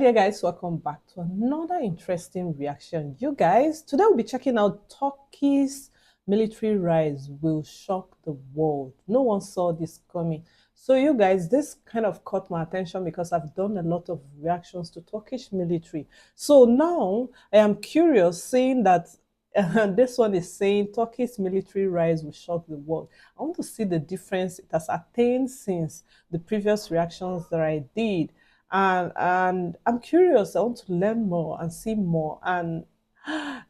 Hey guys, welcome back to another interesting reaction. You guys, today we'll be checking out Turkey's military rise will shock the world. No one saw this coming. So you guys, this kind of caught my attention because I've done a lot of reactions to Turkish military. So now I am curious seeing that this one is saying Turkey's military rise will shock the world. I want to see the difference it has attained since the previous reactions that I did, and I'm curious. I want to learn more and see more. And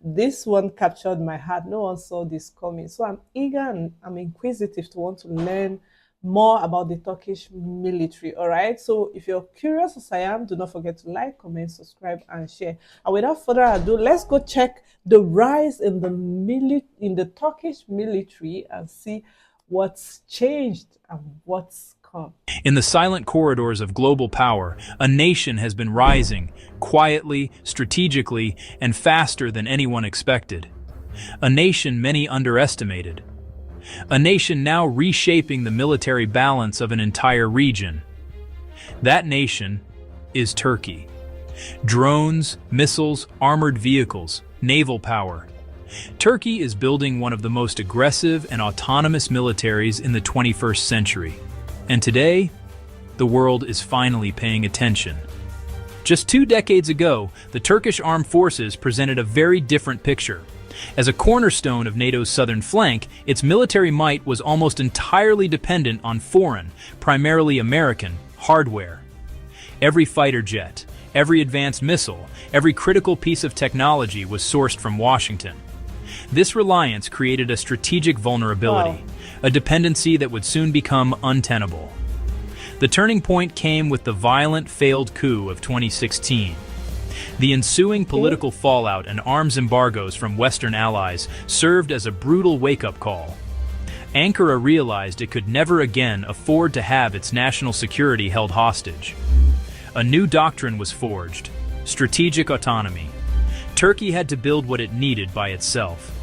this one captured my heart. No one saw this coming. So I'm eager and I'm inquisitive to want to learn more about the Turkish military. All right. So if you're curious as I am, do not forget to like, comment, subscribe, and share. And without further ado, let's go check the rise in the Turkish military and see what's changed and what's come. In the silent corridors of global power, a nation has been rising, quietly, strategically, and faster than anyone expected. A nation many underestimated. A nation now reshaping the military balance of an entire region. That nation is Turkey. Drones, missiles, armored vehicles, naval power. Turkey is building one of the most aggressive and autonomous militaries in the 21st century. And today, the world is finally paying attention. Just 2 decades ago, the Turkish armed forces presented a very different picture. As a cornerstone of NATO's southern flank, its military might was almost entirely dependent on foreign, primarily American, hardware. Every fighter jet, every advanced missile, every critical piece of technology was sourced from Washington. This reliance created a strategic vulnerability, a dependency that would soon become untenable. The turning point came with the violent failed coup of 2016. The ensuing political fallout and arms embargoes from Western allies served as a brutal wake-up call. Ankara realized it could never again afford to have its national security held hostage. A new doctrine was forged: strategic autonomy. Turkey had to build what it needed by itself.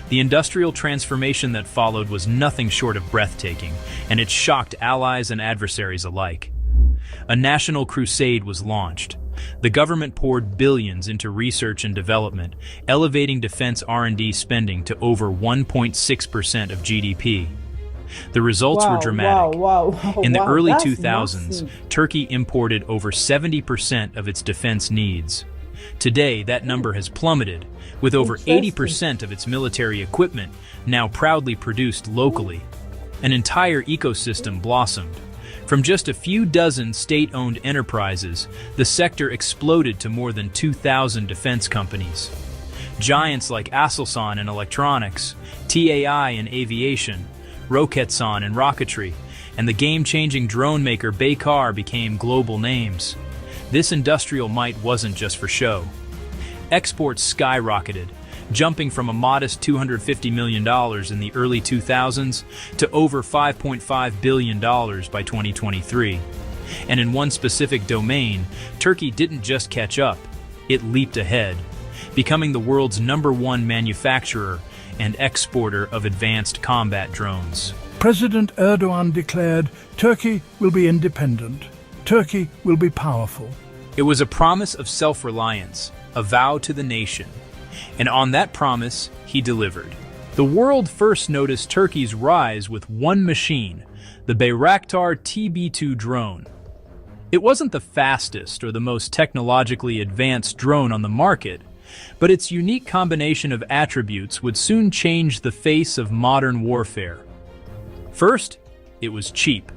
The industrial transformation that followed was nothing short of breathtaking, and it shocked allies and adversaries alike. A national crusade was launched. The government poured billions into research and development, elevating defense R&D spending to over 1.6% of GDP. The results were dramatic. In the early 2000s, Turkey imported over 70% of its defense needs. Today, that number has plummeted, with over 80% of its military equipment now proudly produced locally. An entire ecosystem blossomed. From just a few dozen state-owned enterprises, the sector exploded to more than 2,000 defense companies. Giants like Aselsan in electronics, TAI in aviation, Roketsan in rocketry, and the game-changing drone maker Bayraktar became global names. This industrial might wasn't just for show. Exports skyrocketed, jumping from a modest $250 million in the early 2000s to over $5.5 billion by 2023. And in one specific domain, Turkey didn't just catch up, it leaped ahead, becoming the world's #1 manufacturer and exporter of advanced combat drones. President Erdogan declared Turkey will be independent. Turkey will be powerful. It was a promise of self-reliance, a vow to the nation. And on that promise, he delivered. The world first noticed Turkey's rise with one machine, the Bayraktar TB2 drone. It wasn't the fastest or the most technologically advanced drone on the market, but its unique combination of attributes would soon change the face of modern warfare. First, it was cheap.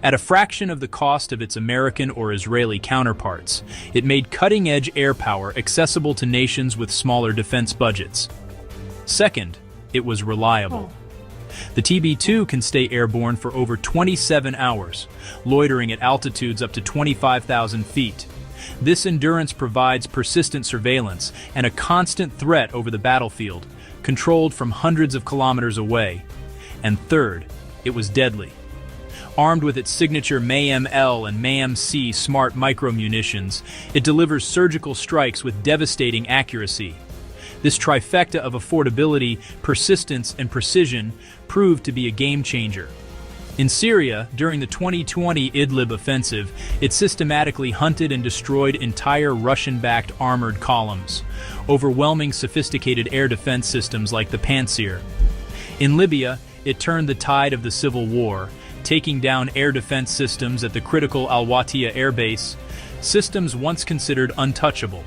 At a fraction of the cost of its American or Israeli counterparts, it made cutting-edge air power accessible to nations with smaller defense budgets. Second, it was reliable. The TB2 can stay airborne for over 27 hours, loitering at altitudes up to 25,000 feet. This endurance provides persistent surveillance and a constant threat over the battlefield, controlled from hundreds of kilometers away. And third, it was deadly. Armed with its signature MAM-L and MAM-C smart micro-munitions, it delivers surgical strikes with devastating accuracy. This trifecta of affordability, persistence, and precision proved to be a game-changer. In Syria, during the 2020 Idlib offensive, it systematically hunted and destroyed entire Russian-backed armored columns, overwhelming sophisticated air defense systems like the Pantsir. In Libya, it turned the tide of the civil war, taking down air defense systems at the critical Al-Watiya air base, systems once considered untouchable.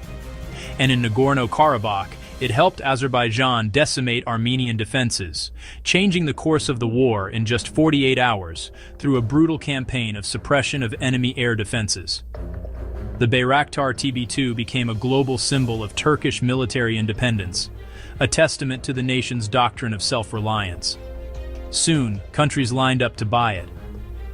And in Nagorno-Karabakh, it helped Azerbaijan decimate Armenian defenses, changing the course of the war in just 48 hours through a brutal campaign of suppression of enemy air defenses. The Bayraktar TB2 became a global symbol of Turkish military independence, a testament to the nation's doctrine of self-reliance. Soon, countries lined up to buy it.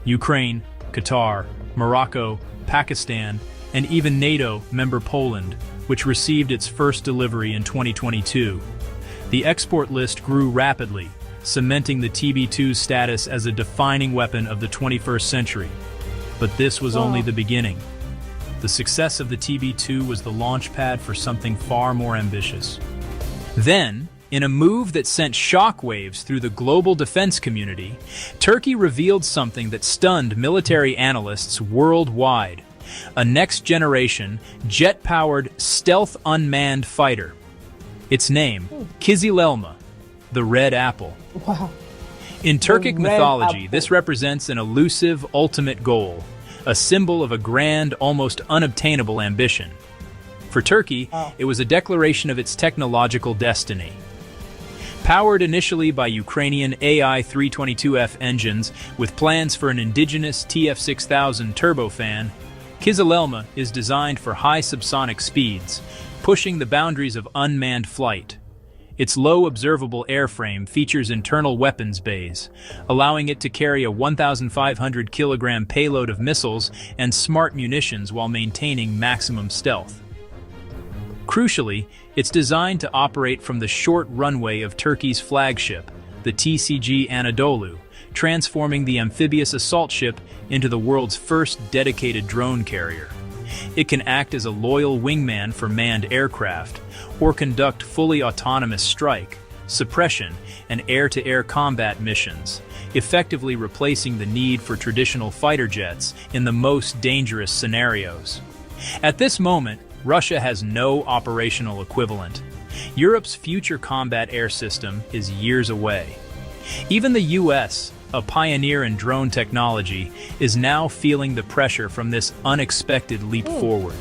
Ukraine, Qatar, Morocco, Pakistan, and even NATO member Poland, which received its first delivery in 2022. The export list grew rapidly, cementing the TB2's status as a defining weapon of the 21st century. But this was only the beginning. The success of the TB2 was the launchpad for something far more ambitious. Then, in a move that sent shockwaves through the global defense community, Turkey revealed something that stunned military analysts worldwide: a next-generation, jet-powered, stealth unmanned fighter. Its name, Kizilelma, the Red Apple. Wow. In Turkic Red mythology, Apple. this represents an elusive ultimate goal, a symbol of a grand, almost unobtainable ambition. For Turkey, it was a declaration of its technological destiny. Powered initially by Ukrainian AI-322F engines with plans for an indigenous TF6000 turbofan, Kizilelma is designed for high subsonic speeds, pushing the boundaries of unmanned flight. Its low observable airframe features internal weapons bays, allowing it to carry a 1,500 kilogram payload of missiles and smart munitions while maintaining maximum stealth. Crucially, it's designed to operate from the short runway of Turkey's flagship, the TCG Anadolu, transforming the amphibious assault ship into the world's first dedicated drone carrier. It can act as a loyal wingman for manned aircraft, or conduct fully autonomous strike, suppression, and air-to-air combat missions, effectively replacing the need for traditional fighter jets in the most dangerous scenarios. At this moment, Russia has no operational equivalent. Europe's future combat air system is years away. Even the US, a pioneer in drone technology, is now feeling the pressure from this unexpected leap forward.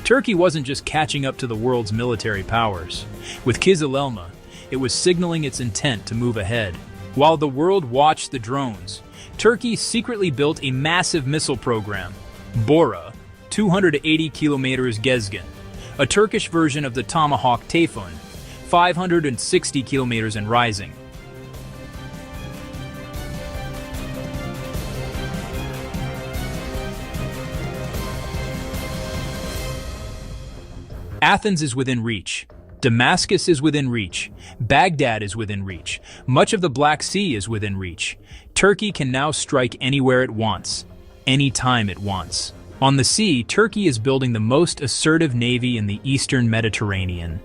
Turkey wasn't just catching up to the world's military powers. With Kizilelma, it was signaling its intent to move ahead. While the world watched the drones, Turkey secretly built a massive missile program, Bora, 280 kilometers Gezgin, a Turkish version of the Tomahawk Tayfun, 560 kilometers and rising. Athens is within reach. Damascus is within reach. Baghdad is within reach. Much of the Black Sea is within reach. Turkey can now strike anywhere it wants, anytime it wants. On the sea, Turkey is building the most assertive navy in the eastern Mediterranean.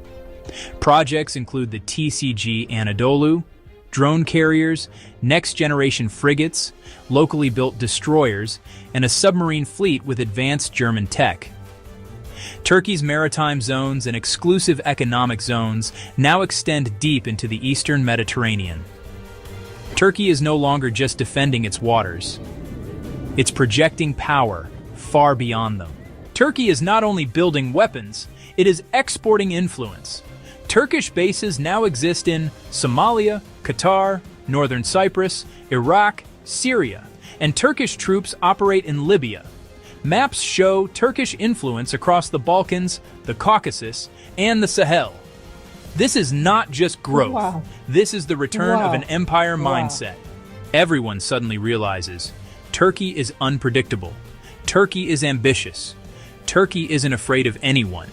Projects include the TCG Anadolu, drone carriers, next-generation frigates, locally built destroyers, and a submarine fleet with advanced German tech. Turkey's maritime zones and exclusive economic zones now extend deep into the eastern Mediterranean. Turkey is no longer just defending its waters. It's projecting power far beyond them. Turkey is not only building weapons, it is exporting influence. Turkish bases now exist in Somalia, Qatar, northern Cyprus, Iraq, Syria, and Turkish troops operate in Libya. Maps show Turkish influence across the Balkans, the Caucasus, and the Sahel. This is not just growth. Wow. This is the return of an empire Wow. mindset. Everyone suddenly realizes Turkey is unpredictable. Turkey is ambitious. Turkey isn't afraid of anyone.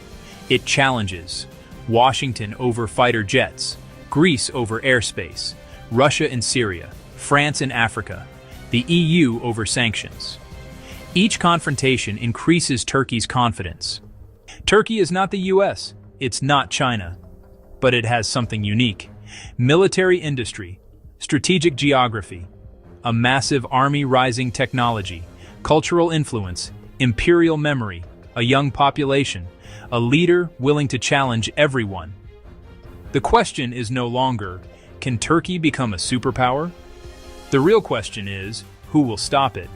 It challenges. Washington over fighter jets, Greece over airspace, Russia and Syria, France and Africa, the EU over sanctions. Each confrontation increases Turkey's confidence. Turkey is not the US, it's not China, but it has something unique: military industry, strategic geography, a massive army rising technology, cultural influence, imperial memory, a young population, a leader willing to challenge everyone. The question is no longer, can Turkey become a superpower? The real question is, who will stop it?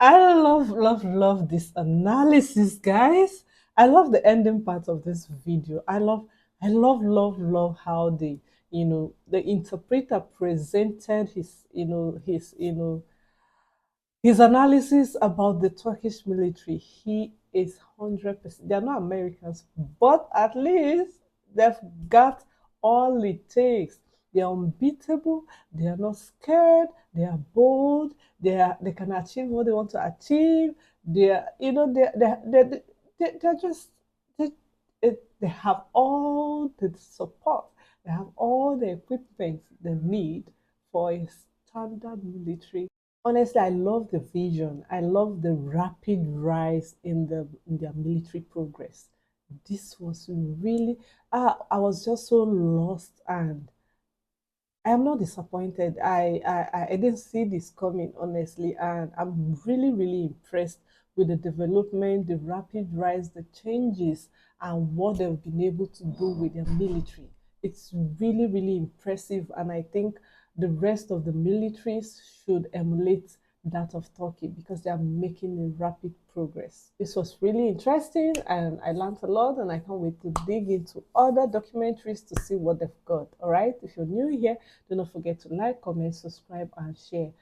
I love this analysis, guys. I love the ending part of this video. I love how the interpreter presented his analysis about the Turkish military. He is 100%. They're not Americans, but at least they've got all it takes. They're unbeatable. They are not scared. They are bold. They can achieve what they want to achieve. They are, they're just they, they have all the support. They have all the equipment they need for a standard military. Honestly, I love the vision. I love the rapid rise in their military progress. This was really, I was just so lost, and I am not disappointed. I didn't see this coming, honestly, and I'm really impressed with the development, the rapid rise, the changes, and what they've been able to do with their military. It's really impressive, and I think the rest of the militaries should emulate that of Turkey because they are making a rapid progress. This was really interesting, and I learned a lot, and I can't wait to dig into other documentaries to see what they've got. All right, if you're new here, do not forget to like, comment, subscribe, and share.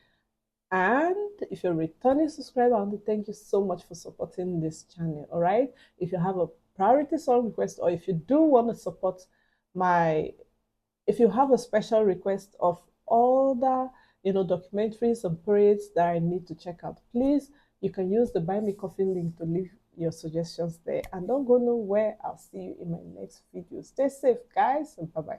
And if you're a returning subscriber, I want to thank you so much for supporting this channel. All right, if you have a priority song request, or if you do want to support my, if you have a special request of all the documentaries and parades that I need to check out, please, you can use the Buy Me Coffee link to leave your suggestions there. And don't go nowhere. I'll see you in my next video. Stay safe, guys, and bye-bye.